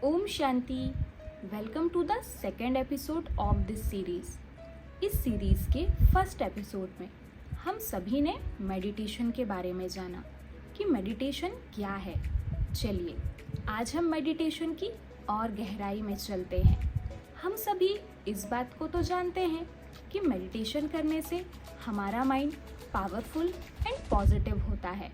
ओम शांति। Welcome to the second episode of this series. इस series के फर्स्ट एपिसोड में हम सभी ने मेडिटेशन के बारे में जाना कि मेडिटेशन क्या है। चलिए आज हम मेडिटेशन की और गहराई में चलते हैं। हम सभी इस बात को तो जानते हैं कि मेडिटेशन करने से हमारा माइंड पावरफुल एंड पॉजिटिव होता है।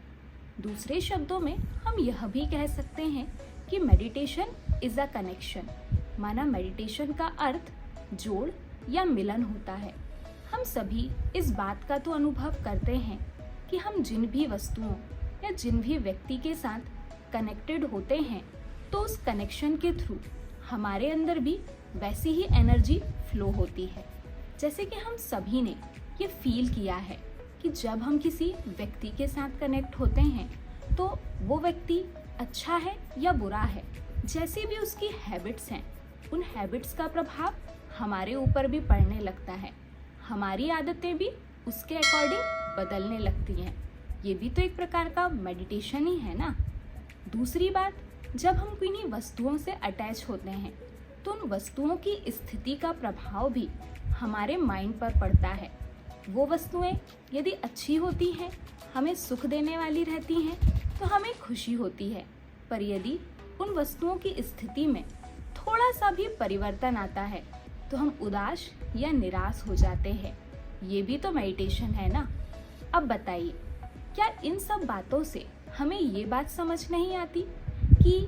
दूसरे शब्दों में हम यह भी कह सकते हैं कि मेडिटेशन इज अ कनेक्शन। माना मेडिटेशन का अर्थ जोड़ या मिलन होता है। हम सभी इस बात का तो अनुभव करते हैं कि हम जिन भी वस्तुओं या जिन भी व्यक्ति के साथ कनेक्टेड होते हैं तो उस कनेक्शन के थ्रू हमारे अंदर भी वैसी ही एनर्जी फ्लो होती है। जैसे कि हम सभी ने ये फील किया है कि जब हम किसी व्यक्ति के साथ कनेक्ट होते हैं तो वो व्यक्ति अच्छा है या बुरा है, जैसी भी उसकी हैबिट्स हैं, उन हैबिट्स का प्रभाव हमारे ऊपर भी पड़ने लगता है। हमारी आदतें भी उसके अकॉर्डिंग बदलने लगती हैं। ये भी तो एक प्रकार का मेडिटेशन ही है ना। दूसरी बात, जब हम किन्हीं वस्तुओं से अटैच होते हैं तो उन वस्तुओं की स्थिति का प्रभाव भी हमारे माइंड पर पड़ता है। वो वस्तुएं यदि अच्छी होती हैं, हमें सुख देने वाली रहती हैं तो हमें खुशी होती है, पर यदि उन वस्तुओं की स्थिति में थोड़ा सा भी परिवर्तन आता है तो हम उदास या निराश हो जाते हैं। ये भी तो मेडिटेशन है ना। अब बताइए, क्या इन सब बातों से हमें ये बात समझ नहीं आती कि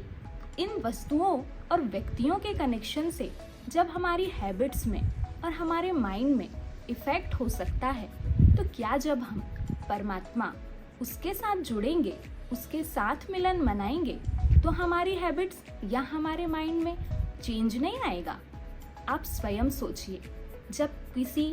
इन वस्तुओं और व्यक्तियों के कनेक्शन से जब हमारी हैबिट्स में और हमारे माइंड में इफेक्ट हो सकता है, तो क्या जब हम परमात्मा उसके साथ जुड़ेंगे, उसके साथ मिलन मनाएंगे, तो हमारी हैबिट्स या हमारे माइंड में चेंज नहीं आएगा? आप स्वयं सोचिए, जब किसी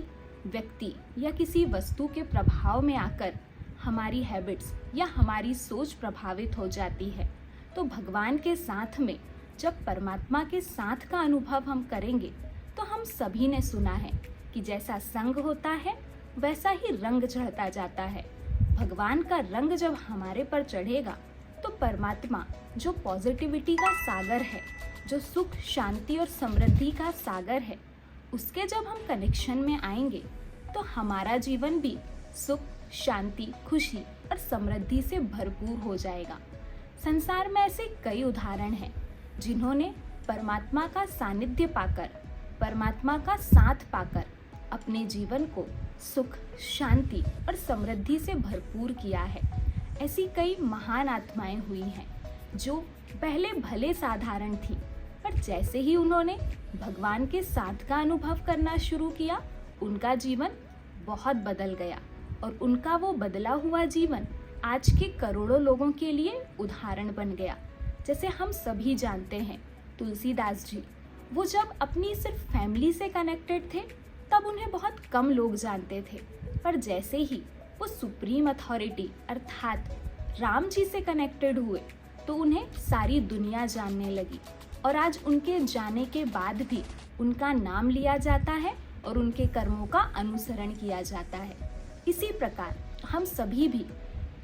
व्यक्ति या किसी वस्तु के प्रभाव में आकर हमारी हैबिट्स या हमारी सोच प्रभावित हो जाती है, तो भगवान के साथ में जब परमात्मा के साथ का अनुभव हम करेंगे तो हम सभी ने सुना है कि जैसा संग होता है वैसा ही रंग चढ़ता जाता है। भगवान का रंग जब हमारे पर चढ़ेगा तो परमात्मा जो पॉजिटिविटी का सागर है, जो सुख शांति और समृद्धि का सागर है, उसके जब हम कनेक्शन में आएंगे तो हमारा जीवन भी सुख शांति खुशी और समृद्धि से भरपूर हो जाएगा। संसार में ऐसे कई उदाहरण हैं जिन्होंने परमात्मा का सानिध्य पाकर, परमात्मा का साथ पाकर अपने जीवन को सुख शांति और समृद्धि से भरपूर किया है। ऐसी कई महान आत्माएं हुई हैं जो पहले भले साधारण थी, पर जैसे ही उन्होंने भगवान के साथ का अनुभव करना शुरू किया, उनका जीवन बहुत बदल गया और उनका वो बदला हुआ जीवन आज के करोड़ों लोगों के लिए उदाहरण बन गया। जैसे हम सभी जानते हैं, तुलसीदास जी, वो जब अपनी सिर्फ फैमिली से कनेक्टेड थे तब उन्हें बहुत कम लोग जानते थे, पर जैसे ही वो सुप्रीम अथॉरिटी अर्थात राम जी से कनेक्टेड हुए तो उन्हें सारी दुनिया जानने लगी और आज उनके जाने के बाद भी उनका नाम लिया जाता है और उनके कर्मों का अनुसरण किया जाता है। इसी प्रकार हम सभी भी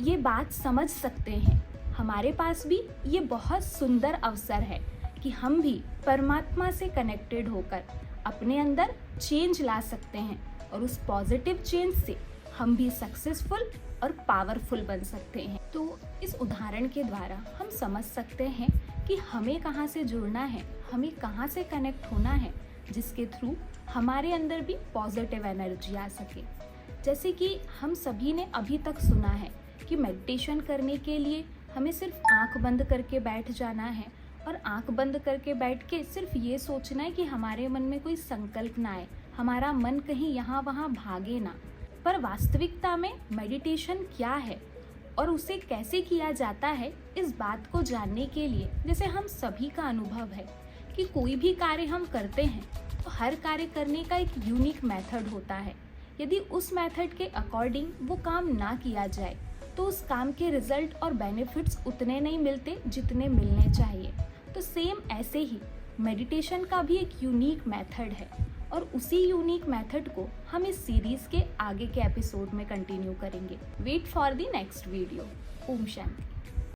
ये बात समझ सकते हैं, हमारे पास भी ये बहुत सुंदर अवसर है कि हम भी परमात्मा से कनेक्टेड होकर अपने अंदर चेंज ला सकते हैं और उस पॉजिटिव चेंज से हम भी सक्सेसफुल और पावरफुल बन सकते हैं। तो इस उदाहरण के द्वारा हम समझ सकते हैं कि हमें कहाँ से जुड़ना है, हमें कहाँ से कनेक्ट होना है, जिसके थ्रू हमारे अंदर भी पॉजिटिव एनर्जी आ सके। जैसे कि हम सभी ने अभी तक सुना है कि मेडिटेशन करने के लिए हमें सिर्फ आंख बंद करके बैठ जाना है और आंख बंद करके बैठ के सिर्फ ये सोचना है कि हमारे मन में कोई संकल्प ना आए, हमारा मन कहीं यहाँ वहाँ भागे ना। पर वास्तविकता में मेडिटेशन क्या है और उसे कैसे किया जाता है, इस बात को जानने के लिए जैसे हम सभी का अनुभव है कि कोई भी कार्य हम करते हैं तो हर कार्य करने का एक यूनिक मेथड होता है। यदि उस मेथड के अकॉर्डिंग वो काम ना किया जाए तो उस काम के रिजल्ट और बेनिफिट्स उतने नहीं मिलते जितने मिलने चाहिए। तो सेम ऐसे ही मेडिटेशन का भी एक यूनिक मेथड है और उसी यूनिक मेथड को हम इस सीरीज के आगे के एपिसोड में कंटिन्यू करेंगे। Wait for the next video. ओम शांति।